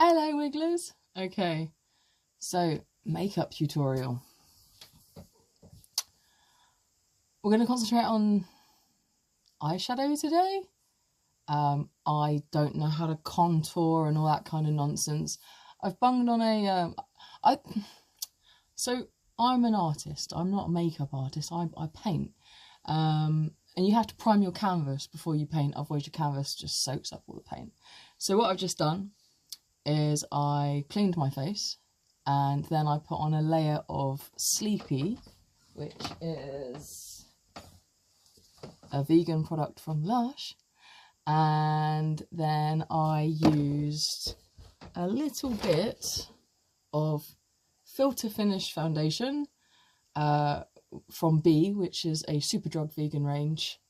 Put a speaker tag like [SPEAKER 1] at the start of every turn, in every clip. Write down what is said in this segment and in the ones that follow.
[SPEAKER 1] Hello Wigglers. Okay, so makeup tutorial. We're going to concentrate on eyeshadow today. I don't know how to contour and all that kind of nonsense. I've bunged on a so I'm an artist. I'm not a makeup artist. I paint. And you have to prime your canvas before you paint, otherwise your canvas just soaks up all the paint. So what I've just done is I cleaned my face and then I put on a layer of Sleepy, which is a vegan product from Lush, and then I used a little bit of Filter Finish foundation from B, which is a Superdrug vegan range.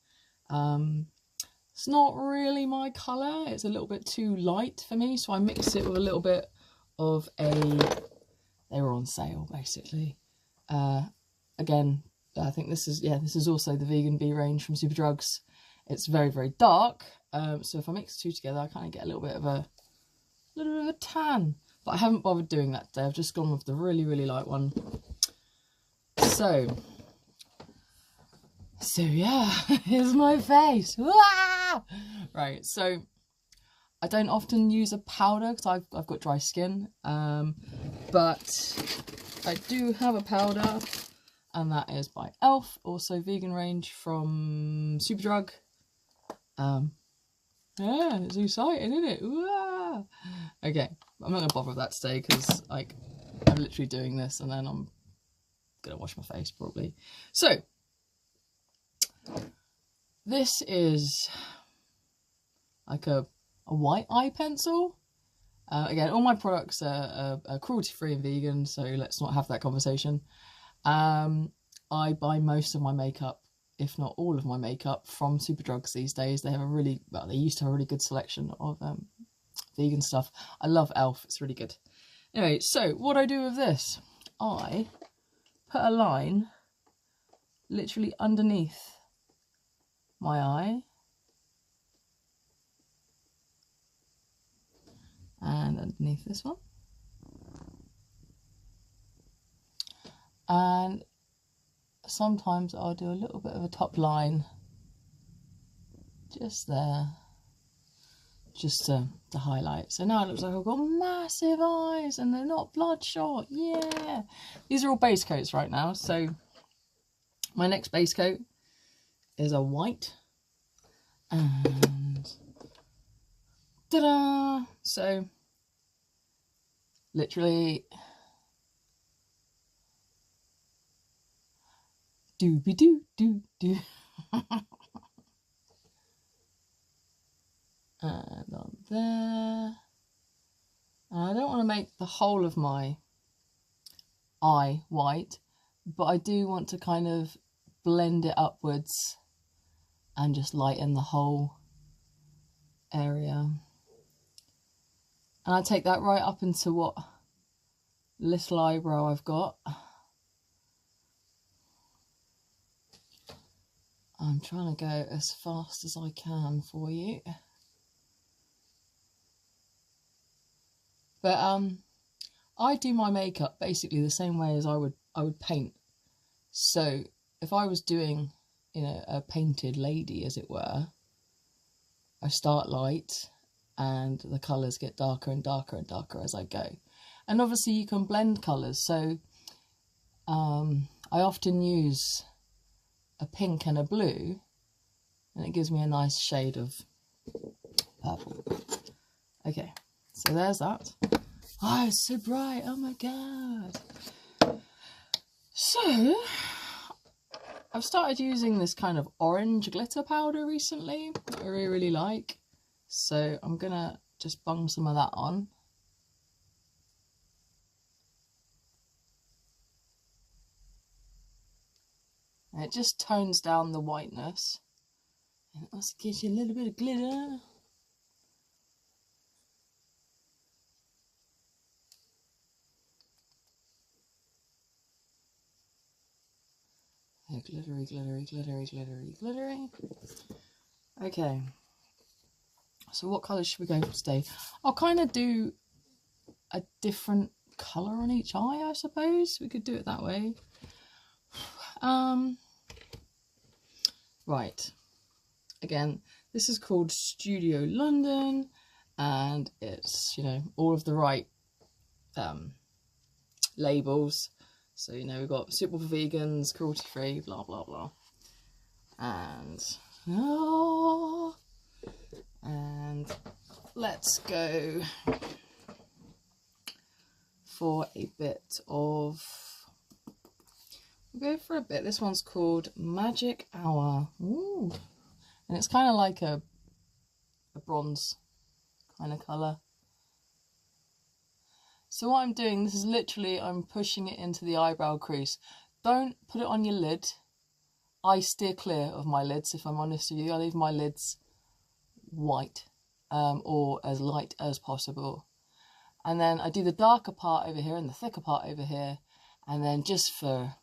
[SPEAKER 1] It's not really my colour, it's a little bit too light for me, so I mixed it with a little bit of they were on sale basically. Again, I think this is also the vegan B range from Superdrugs. It's very, very dark, so if I mix the two together I kind of get a little bit of a tan, but I haven't bothered doing that today. I've just gone with the really, really light one. So yeah, here's my face. Wah! Right, so I don't often use a powder because I've got dry skin, but I do have a powder, and that is by Elf, also vegan range from Superdrug. Yeah, it's exciting, isn't it? Wah! Okay, I'm not going to bother with that today because I'm literally doing this and then I'm going to wash my face probably. So this is like a white eye pencil. Again, all my products are cruelty-free and vegan, so let's not have that conversation. I buy most of my makeup, if not all of my makeup, from Superdrugs these days. They have they used to have a really good selection of vegan stuff. I love Elf, it's really good. Anyway, so what I do with this, I put a line literally underneath my eye and underneath this one, and sometimes I'll do a little bit of a top line just there, just to highlight. So now it looks like I've got massive eyes and they're not bloodshot. Yeah, these are all base coats right now. So my next base coat is a white, and ta-da! So literally doobie doo doo doo. And on there. And I don't want to make the whole of my eye white, but I do want to kind of blend it upwards and just lighten the whole area. And I take that right up into what little eyebrow I've got. I'm trying to go as fast as I can for you. But I do my makeup basically the same way as I would paint. So if I was doing, a painted lady, as it were, I start light and the colours get darker and darker and darker as I go. And obviously you can blend colours, so I often use a pink and a blue, and it gives me a nice shade of purple. Okay, so there's that. Oh, it's so bright, oh my god. So I've started using this kind of orange glitter powder recently that I really, really like. So I'm gonna just bung some of that on. And it just tones down the whiteness. And it also gives you a little bit of glitter. Glittery, glittery, glittery, glittery, glittery. Okay. So what colours should we go for today? I'll kind of do a different colour on each eye, I suppose. We could do it that way. Right. Again, this is called Studio London, and it's, you know, all of the right labels. So, you know, we've got suitable for vegans, cruelty free, blah blah blah. And let's go for a bit of, we'll go for a bit. This one's called Magic Hour. Ooh. And it's kind of like a bronze kind of colour. So what I'm doing, this is literally, I'm pushing it into the eyebrow crease. Don't put it on your lid. I steer clear of my lids, if I'm honest with you. I leave my lids white, or as light as possible. And then I do the darker part over here and the thicker part over here. And then just for,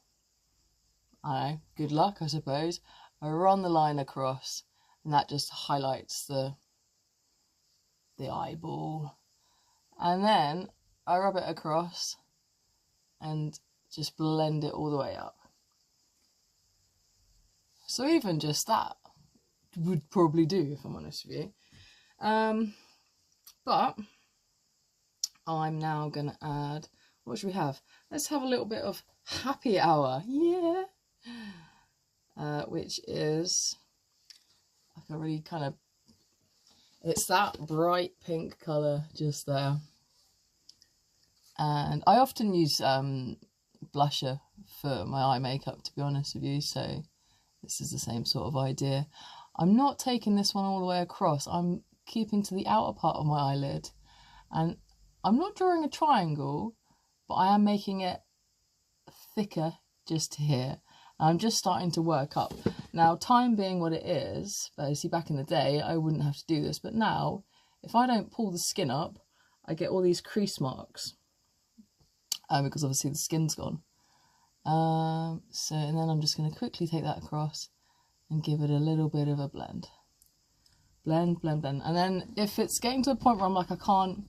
[SPEAKER 1] I don't know, good luck, I suppose, I run the line across, and that just highlights the eyeball. And then I rub it across and just blend it all the way up. So even just that would probably do, if I'm honest with you. But I'm now going to add, what should we have? Let's have a little bit of Happy Hour. Yeah. Which is like a really kind of, it's that bright pink colour just there. And I often use blusher for my eye makeup, to be honest with you, so this is the same sort of idea. I'm not taking this one all the way across. I'm keeping to the outer part of my eyelid, and I'm not drawing a triangle, but I am making it thicker just here. I'm just starting to work up. Now, time being what it is, see, back in the day, I wouldn't have to do this, but now, if I don't pull the skin up, I get all these crease marks, because obviously the skin's gone. And then I'm just going to quickly take that across and give it a little bit of a blend. Blend, blend, blend. And then if it's getting to a point where I'm like, I can't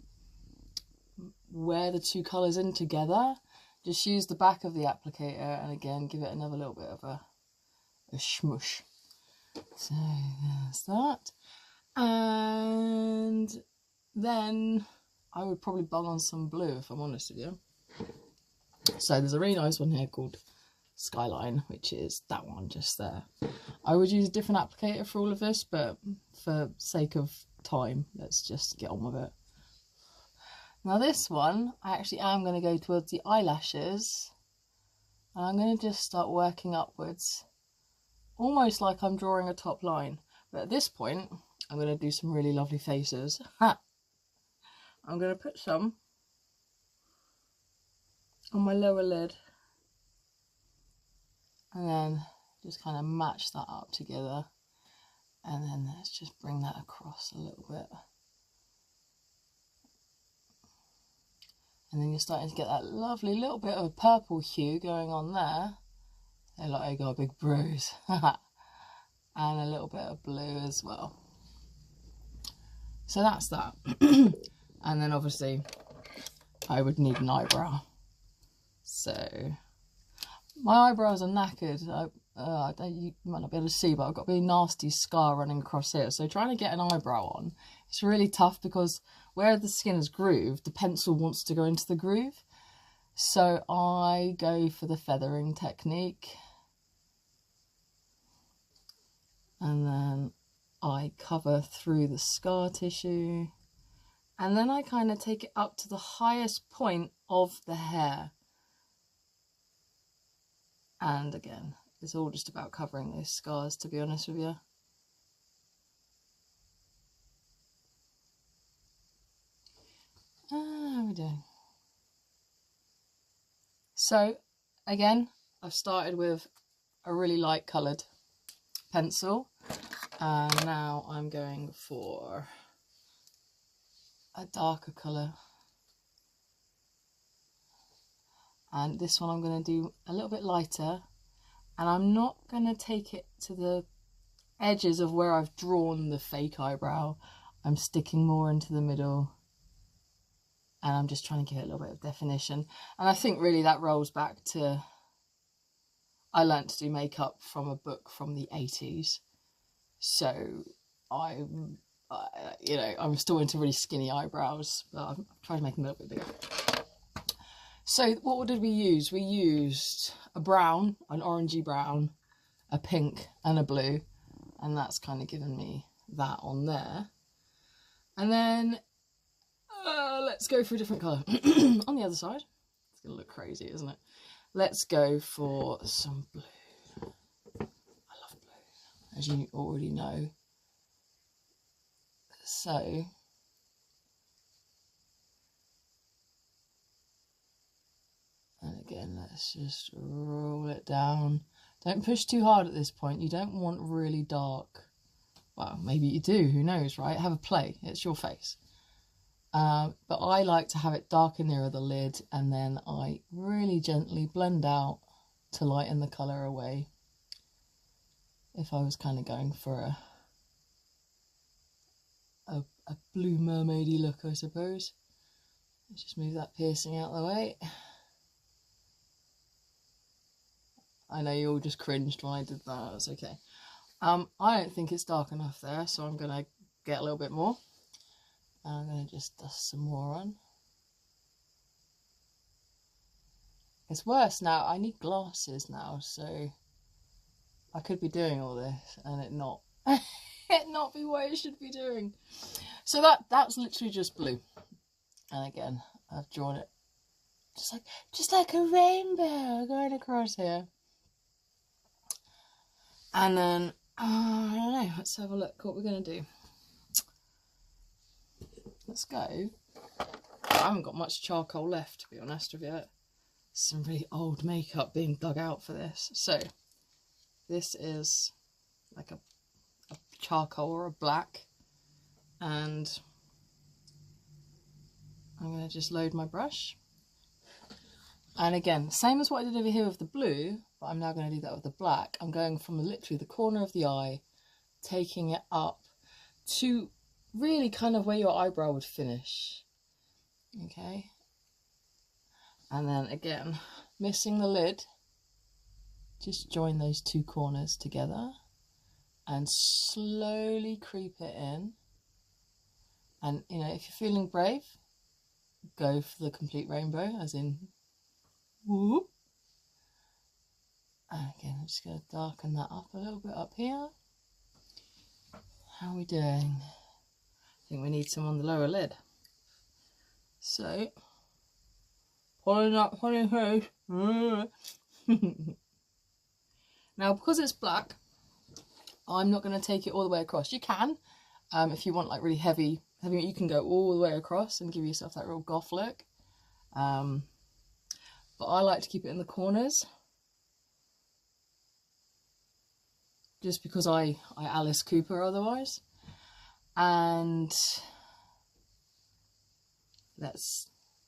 [SPEAKER 1] wear the two colours in together, just use the back of the applicator and again give it another little bit of a smush. So there's that. And then I would probably bung on some blue, if I'm honest with you. So there's a really nice one here called Skyline, which is that one just there. I would use a different applicator for all of this, but for sake of time, let's just get on with it. Now this one, I actually am going to go towards the eyelashes, and I'm going to just start working upwards, almost like I'm drawing a top line. But at this point, I'm going to do some really lovely faces. I'm going to put some on my lower lid, and then just kind of match that up together, and then let's just bring that across a little bit. And then you're starting to get that lovely little bit of a purple hue going on there. They look like I got a big bruise. And a little bit of blue as well. So that's that. And then obviously I would need an eyebrow. So my eyebrows are knackered. You might not be able to see, but I've got a really nasty scar running across here. So trying to get an eyebrow on, it's really tough because where the skin is grooved, the pencil wants to go into the groove. So I go for the feathering technique. And then I cover through the scar tissue. And then I kind of take it up to the highest point of the hair. And again, it's all just about covering those scars, to be honest with you. How are we doing? So, again, I've started with a really light coloured pencil. And now I'm going for a darker colour. And this one I'm going to do a little bit lighter. And I'm not going to take it to the edges of where I've drawn the fake eyebrow. I'm sticking more into the middle. and I'm just trying to give it a little bit of definition. And I think really that rolls back to, I learnt to do makeup from a book from the 80s. So I'm still into really skinny eyebrows, but I'm trying to make them a little bit bigger. So what did we use? We used a brown, an orangey brown, a pink and a blue, and that's kind of given me that on there. And then let's go for a different colour. On the other side, it's going to look crazy, isn't it? Let's go for some blue. I love blue, as you already know. So, and again, let's just roll it down. Don't push too hard at this point. You don't want really dark. Well, maybe you do, who knows, right? Have a play, it's your face. But I like to have it darker nearer the lid, and then I really gently blend out to lighten the colour away. If I was kind of going for a blue mermaidy look, I suppose. Let's just move that piercing out of the way. I know you all just cringed when I did that, that's okay. I don't think it's dark enough there, so I'm going to get a little bit more. I'm going to just dust some more on. It's worse now, I need glasses now, so I could be doing all this and it not be what it should be doing. So that's literally just blue. And again, I've drawn it just like a rainbow going across here. And then, I don't know, let's have a look what we're going to do. Let's go. I haven't got much charcoal left, to be honest with you. Some really old makeup being dug out for this. So, this is like a charcoal or a black. And I'm going to just load my brush. And again, same as what I did over here with the blue, but I'm now going to do that with the black. I'm going from literally the corner of the eye, taking it up to really kind of where your eyebrow would finish. Okay. And then again, missing the lid, just join those two corners together and slowly creep it in. And, you know, if you're feeling brave, go for the complete rainbow, as in whoop. And again, I'm just going to darken that up a little bit up here. How are we doing? I think we need some on the lower lid. So, pulling up, pulling face. Now, because it's black, I'm not going to take it all the way across. You can, if you want like really heavy, you can go all the way across and give yourself that real goth look. But I like to keep it in the corners. Just because I Alice Cooper otherwise. And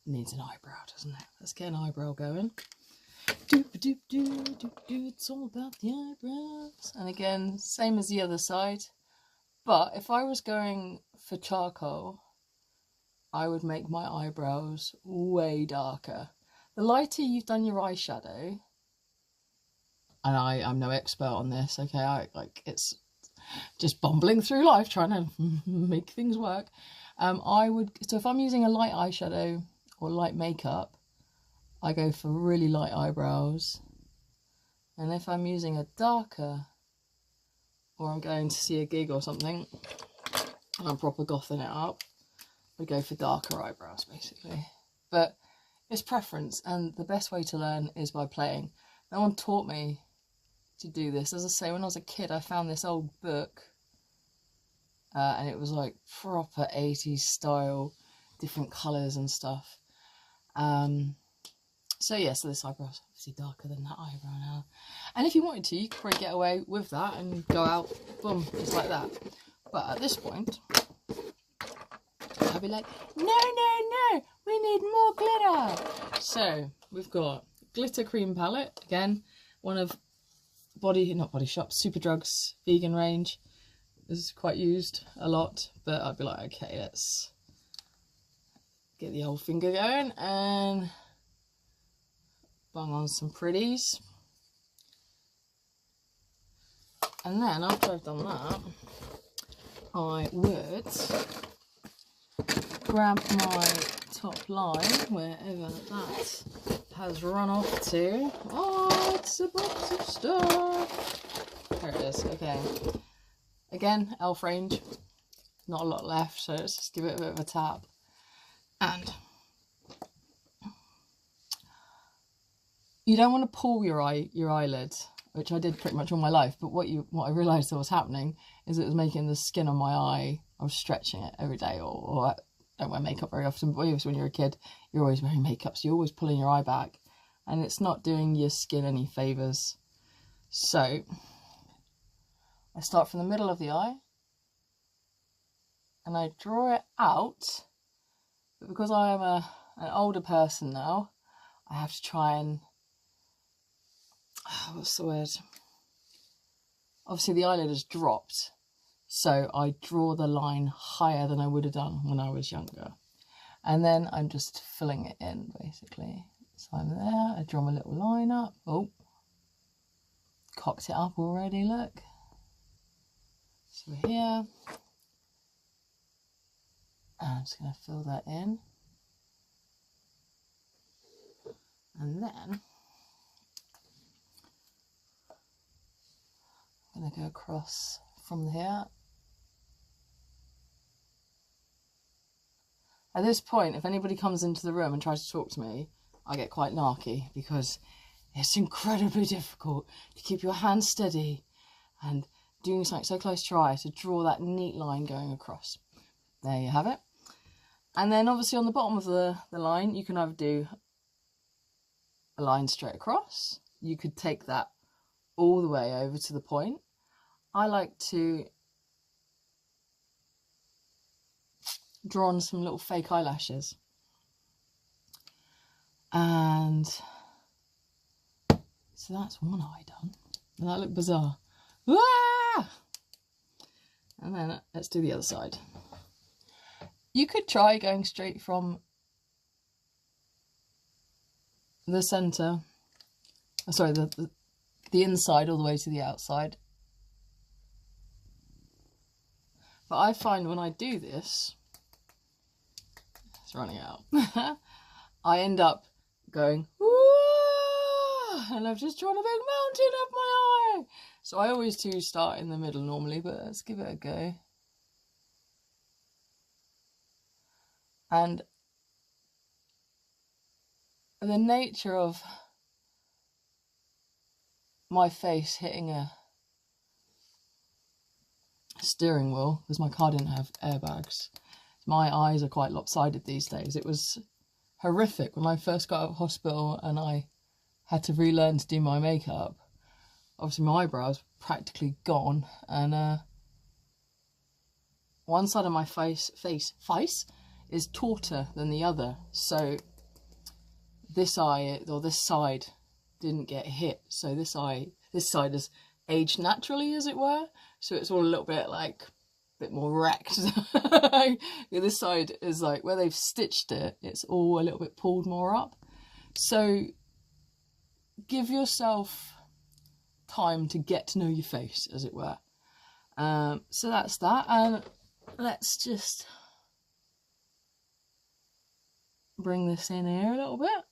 [SPEAKER 1] needs an eyebrow, doesn't it? Let's get an eyebrow going. It's all about the eyebrows. And again, same as the other side. But if I was going for charcoal, I would make my eyebrows way darker. The lighter you've done your eyeshadow, and I'm no expert on this, okay, it's just bumbling through life trying to make things work. So if I'm using a light eyeshadow or light makeup, I go for really light eyebrows. And if I'm using a darker, or I'm going to see a gig or something, and I'm proper gothing it up, I go for darker eyebrows, basically. But it's preference, and the best way to learn is by playing. No one taught me to do this. As I say, when I was a kid, I found this old book, and it was like proper 80s style, different colours and stuff. So yeah, so this eyebrow is obviously darker than that eyebrow now. And if you wanted to, you could probably get away with that and go out, boom, just like that. But at this point, I'll be like, no, we need more glitter. So we've got glitter cream palette, again, one of not Body Shop, Superdrug's vegan range. This is quite used a lot, but I'd be like, okay, let's get the old finger going and bung on some pretties. And then after I've done that, I would grab my top line, wherever that has run off to. Oh, it's a box of stuff. There it is. Okay. Again, elf range. Not a lot left, so let's just give it a bit of a tap. And you don't want to pull your eyelids, which I did pretty much all my life. But what I realised that was happening is it was making the skin on my eye. I was stretching it every day, or I don't wear makeup very often. But when you're a kid, you're always wearing makeup, so you're always pulling your eye back, and it's not doing your skin any favours. So I start from the middle of the eye, and I draw it out. But because I am an older person now, I have to try and what's the word? Obviously the eyelid has dropped, so I draw the line higher than I would have done when I was younger. And then I'm just filling it in, basically. So I'm there, I draw my little line up. Oh, cocked it up already, look. So we're here. And I'm just going to fill that in. And then I'm going to go across from here. At this point, if anybody comes into the room and tries to talk to me, I get quite narky because it's incredibly difficult to keep your hand steady and doing something so close to your eye to draw that neat line going across. There you have it. And then obviously on the bottom of the line, you can either do a line straight across. You could take that all the way over to the point. I like to draw on some little fake eyelashes. And so that's one eye done. And that looked bizarre. Ah! And then let's do the other side. You could try going straight from the centre, sorry, the inside all the way to the outside. But I find when I do this, it's running out, I end up going, "Whoa!" and I've just drawn a big mountain up my eye. So I always do start in the middle normally, but let's give it a go. And the nature of my face hitting a steering wheel, because my car didn't have airbags, my eyes are quite lopsided these days. It was horrific when I first got out of hospital and I had to relearn to do my makeup. Obviously my eyebrows practically gone, and one side of my face is tauter than the other, so this eye or this side didn't get hit, so this side is aged naturally, as it were, so it's all a little bit like a bit more wrecked. This side is like where they've stitched it, it's all a little bit pulled more up. So give yourself time to get to know your face, as it were. So that's that, and let's just bring this in here a little bit.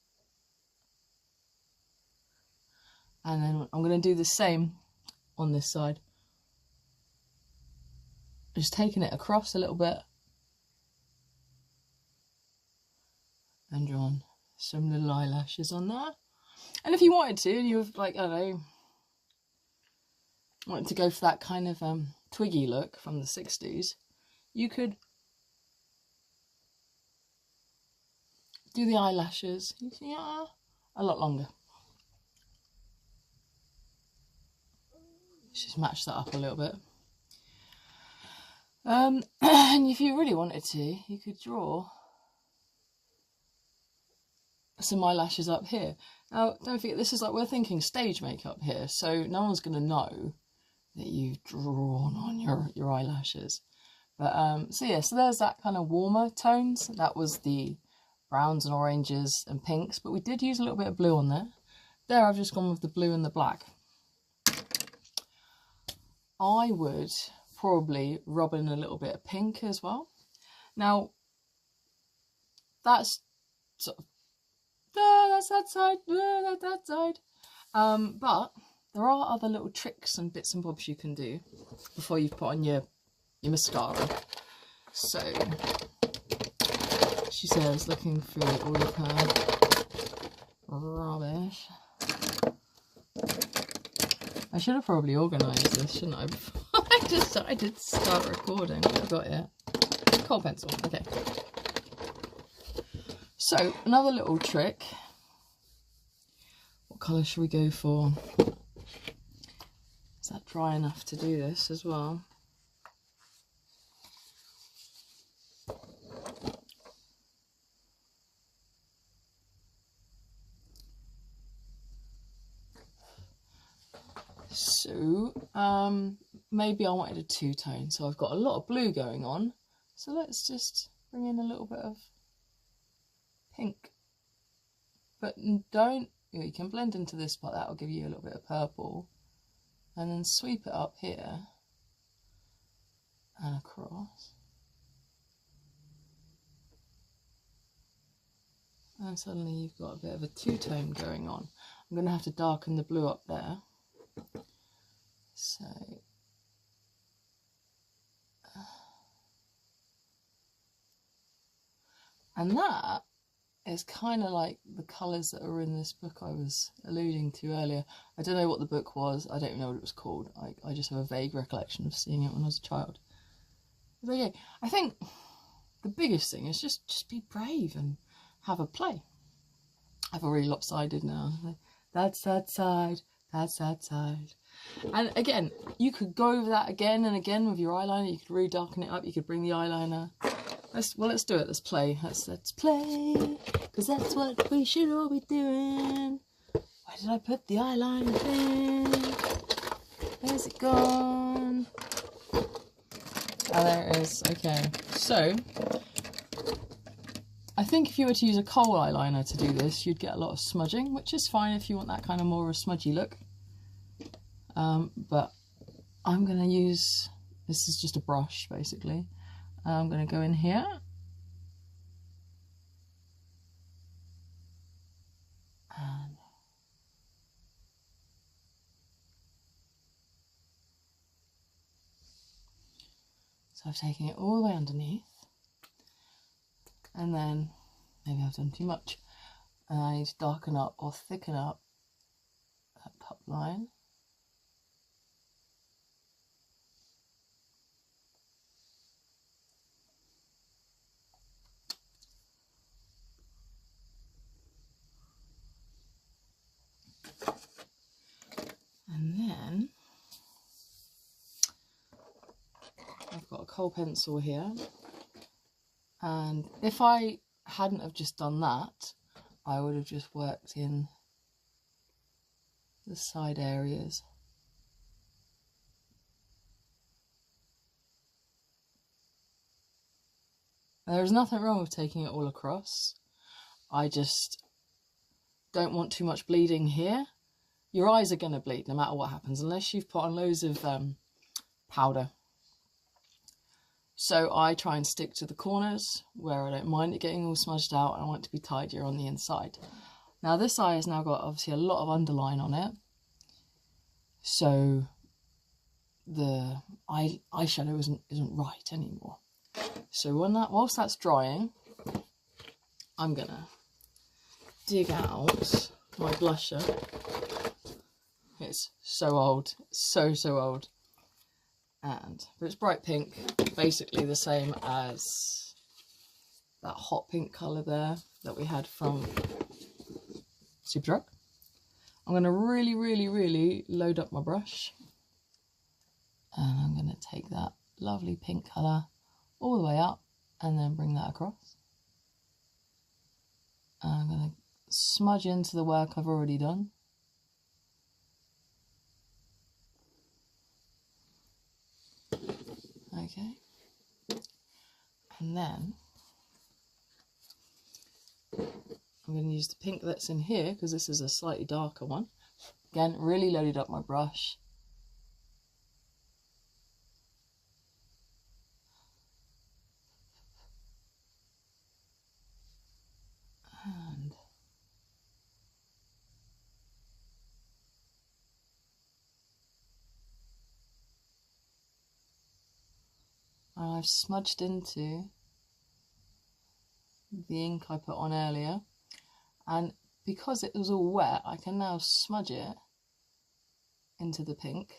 [SPEAKER 1] And then I'm going to do the same on this side. Just taking it across a little bit. And drawing some little eyelashes on there. And if you wanted to, and you were like, I don't know, wanted to go for that kind of twiggy look from the 60s, you could do the eyelashes, yeah, a lot longer. Let's just match that up a little bit. And if you really wanted to, you could draw some eyelashes up here. Now, don't forget, this is like, we're thinking stage makeup here, so no one's going to know that you've drawn on your eyelashes. But so yeah, so there's that kind of warmer tones. That was the browns and oranges and pinks, but we did use a little bit of blue on there. There I've just gone with the blue and the black. I would probably rub in a little bit of pink as well. Now, that's sort of, that's that side, that's that side. But there are other little tricks and bits and bobs you can do before you've put on your mascara. So, she says, looking through all of her rubbish. I should have probably organised this, shouldn't I? I decided to start recording. What have I got here? Coal pencil. Okay. So, another little trick. What colour should we go for? Is that dry enough to do this as well? So, maybe I wanted a two-tone, so I've got a lot of blue going on. So let's just bring in a little bit of pink. But don't, you can blend into this part, that'll give you a little bit of purple. And then sweep it up here and across. And suddenly you've got a bit of a two-tone going on. I'm going to have to darken the blue up there. So, and that is kind of like the colours that are in this book I was alluding to earlier. I don't know what the book was. I don't even know what it was called. I just have a vague recollection of seeing it when I was a child. But yeah, I think the biggest thing is just be brave and have a play. I feel really lopsided now. That's that side. That's that side. And again, you could go over that again and again with your eyeliner. You could really darken it up. You could bring the eyeliner. Let's do it. Let's play. Let's play. Because that's what we should all be doing. Where did I put the eyeliner thing? Where's it gone? Oh, there it is. Okay. So, I think if you were to use a kohl eyeliner to do this, you'd get a lot of smudging, which is fine if you want that kind of more of a smudgy look. But I'm going to use, this is just a brush basically. I'm going to go in here. And so I've taken it all the way underneath. And then, maybe I've done too much. And I need to darken up or thicken up that top line. And then I've got a kohl pencil here, and if I hadn't have just done that, I would have just worked in the side areas. There's nothing wrong with taking it all across. I just don't want too much bleeding here. Your eyes are going to bleed no matter what happens, unless you've put on loads of powder. So I try and stick to the corners where I don't mind it getting all smudged out, and I want it to be tidier on the inside. Now this eye has now got obviously a lot of underline on it, so the eyeshadow isn't right anymore. So whilst that's drying, I'm gonna dig out my blusher. It's so old, so old, but it's bright pink, basically the same as that hot pink colour there that we had from Superdrug. I'm going to really load up my brush, and I'm going to take that lovely pink colour all the way up and then bring that across. And I'm going to smudge into the work I've already done. Okay, and then I'm going to use the pink that's in here because this is a slightly darker one. Again, really loaded up my brush. And I've smudged into the ink I put on earlier, and because it was all wet, I can now smudge it into the pink.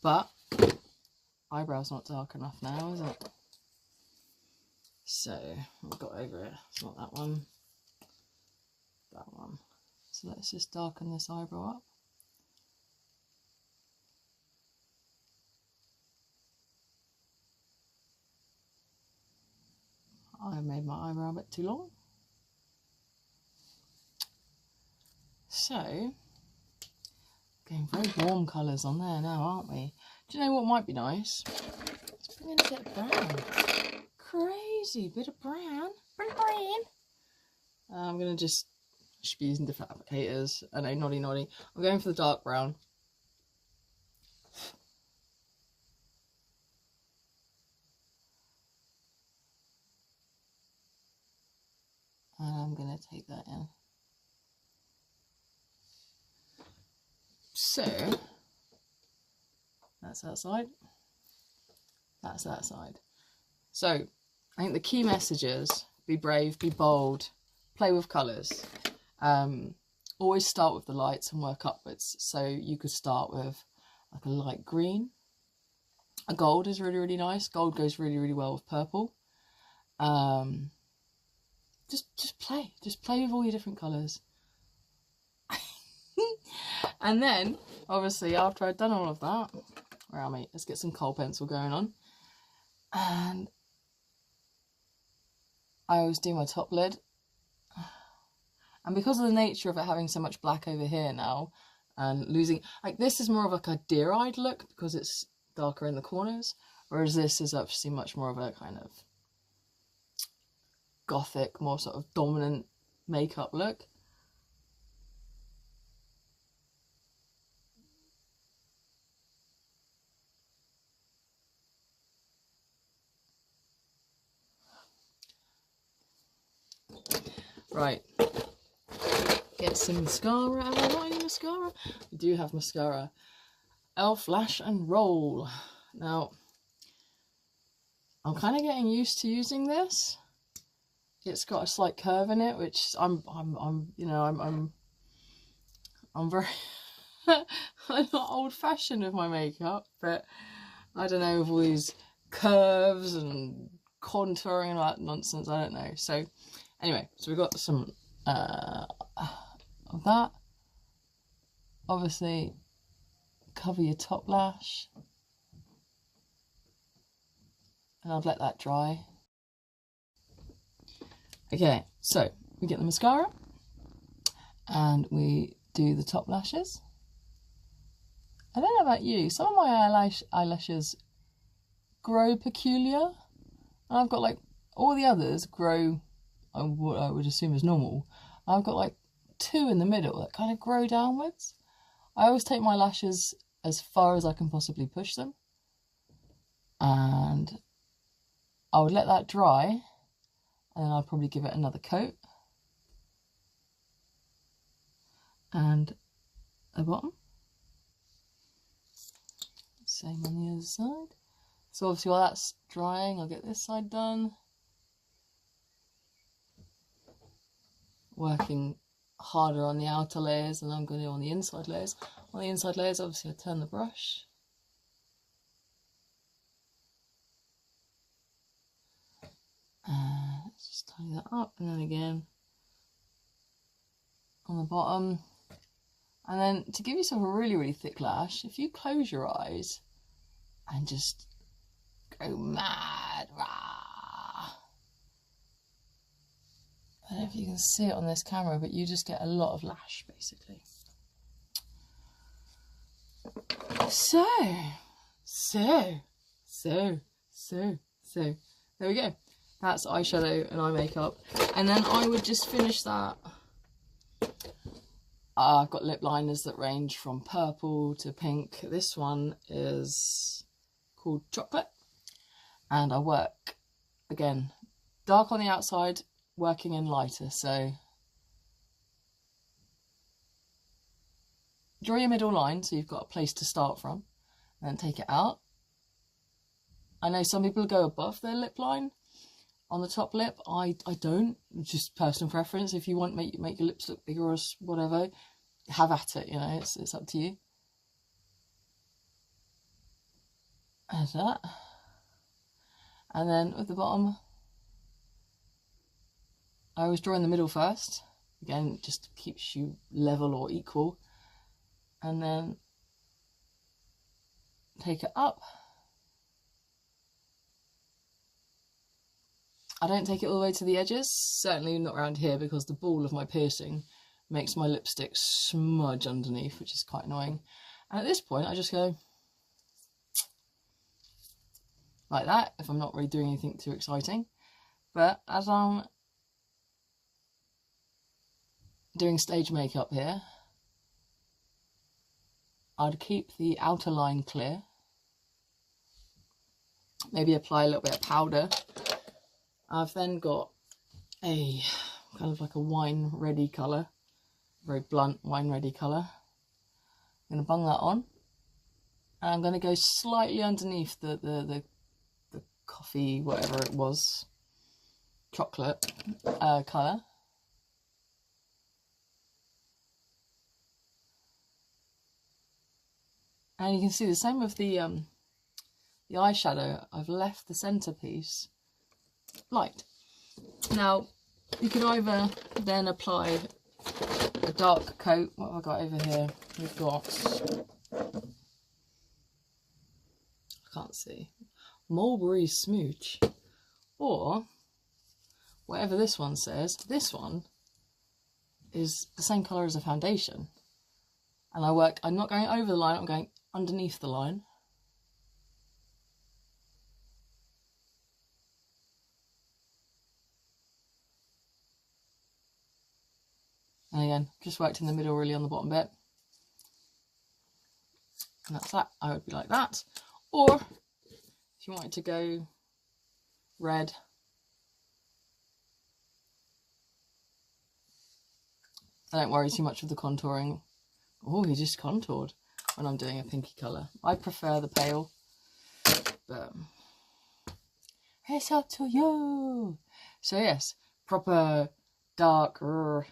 [SPEAKER 1] But eyebrow's not dark enough now, is it? So I've got over it. It's not that one. That one. So let's just darken this eyebrow up. I made my eyebrow a bit too long. So, getting very warm colours on there now, aren't we? Do you know what might be nice? Let's bring in a bit of brown. Crazy bit of brown. I'm going to just, should be using different applicators. I know, noddy. I'm going for the dark brown. And I'm going to take that in. So, that's that side. That's that side. So, I think the key message is be brave, be bold, play with colours. Always start with the lights and work upwards. So you could start with like a light green. A gold is really, really nice. Gold goes really, really well with purple. Just play with all your different colours. And then, obviously, after I'd done all of that, where am I? Let's get some kohl pencil going on. And I always do my top lid. And because of the nature of it having so much black over here now, and losing, like this is more of like a deer-eyed look because it's darker in the corners, whereas this is actually much more of a kind of gothic, more sort of dominant makeup look. Right, get some mascara. Have I got any mascara? We do have mascara. Elf Lash and Roll. Now, I'm kind of getting used to using this. It's got a slight curve in it, which I'm very I'm not old-fashioned with my makeup, but I don't know, with all these curves and contouring and all that nonsense, I don't know. So anyway, so we've got some of that. Obviously, cover your top lash, and I'll let that dry. Okay, so we get the mascara and we do the top lashes. I don't know about you, some of my eyelashes grow peculiar, and I've got like all the others grow what I would assume is normal. I've got like two in the middle that kind of grow downwards. I always take my lashes as far as I can possibly push them, and I would let that dry, and then I'll probably give it another coat. And the bottom. Same on the other side. So obviously while that's drying, I'll get this side done. Working harder on the outer layers than I'm going to do on the inside layers. On the inside layers, obviously I turn the brush. Let's just tidy that up, and then again on the bottom. And then to give yourself a really, really thick lash, if you close your eyes and just go mad, rah. I don't know if you can see it on this camera, but you just get a lot of lash, basically. So So there we go. That's eyeshadow and eye makeup. And then I would just finish that. I've got lip liners that range from purple to pink. This one is called Chocolate. And I work, again, dark on the outside, working in lighter. So draw your middle line so you've got a place to start from. And then take it out. I know some people go above their lip line on the top lip. I don't. It's just personal preference. If you want make your lips look bigger or whatever, have at it. You know, it's up to you. As that, and then at the bottom, I always draw in the middle first. Again, just keeps you level or equal, and then take it up. I don't take it all the way to the edges, certainly not around here, because the ball of my piercing makes my lipstick smudge underneath, which is quite annoying. And at this point, I just go like that, if I'm not really doing anything too exciting. But as I'm doing stage makeup here, I'd keep the outer line clear. Maybe apply a little bit of powder. I've then got a kind of like a wine ready colour, very blunt wine ready colour. I'm going to bung that on, and I'm going to go slightly underneath the coffee, whatever it was, chocolate colour. And you can see the same with the eyeshadow. I've left the centrepiece light. Now, you can either then apply a dark coat. What have I got over here? We've got, I can't see, Mulberry Smooch, or whatever this one says. This one is the same colour as a foundation. And I'm not going over the line, I'm going underneath the line. And again, just worked in the middle really on the bottom bit. And that's that. I would be like that. Or if you wanted to go red, I don't worry too much with the contouring. Oh, he just contoured when I'm doing a pinky colour. I prefer the pale, but it's up to you. So yes, proper dark, or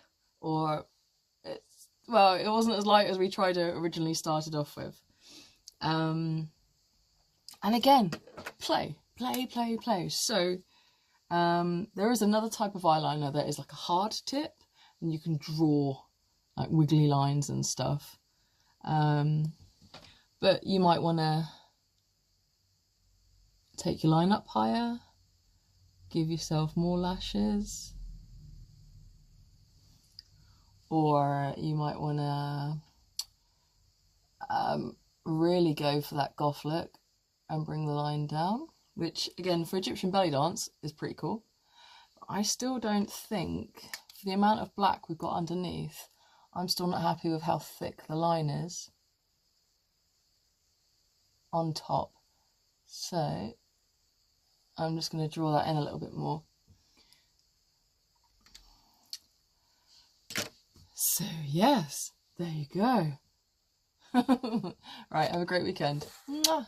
[SPEAKER 1] it's, well, it wasn't as light as we tried to originally started off with. And again, play. So there is another type of eyeliner that is like a hard tip, and you can draw like wiggly lines and stuff. But you might want to take your line up higher, give yourself more lashes, or you might want to really go for that goth look and bring the line down, which again for Egyptian belly dance is pretty cool. But I still don't think, for the amount of black we've got underneath, I'm still not happy with how thick the line is on top. So I'm just going to draw that in a little bit more. So yes, there you go. Right, have a great weekend. Mwah.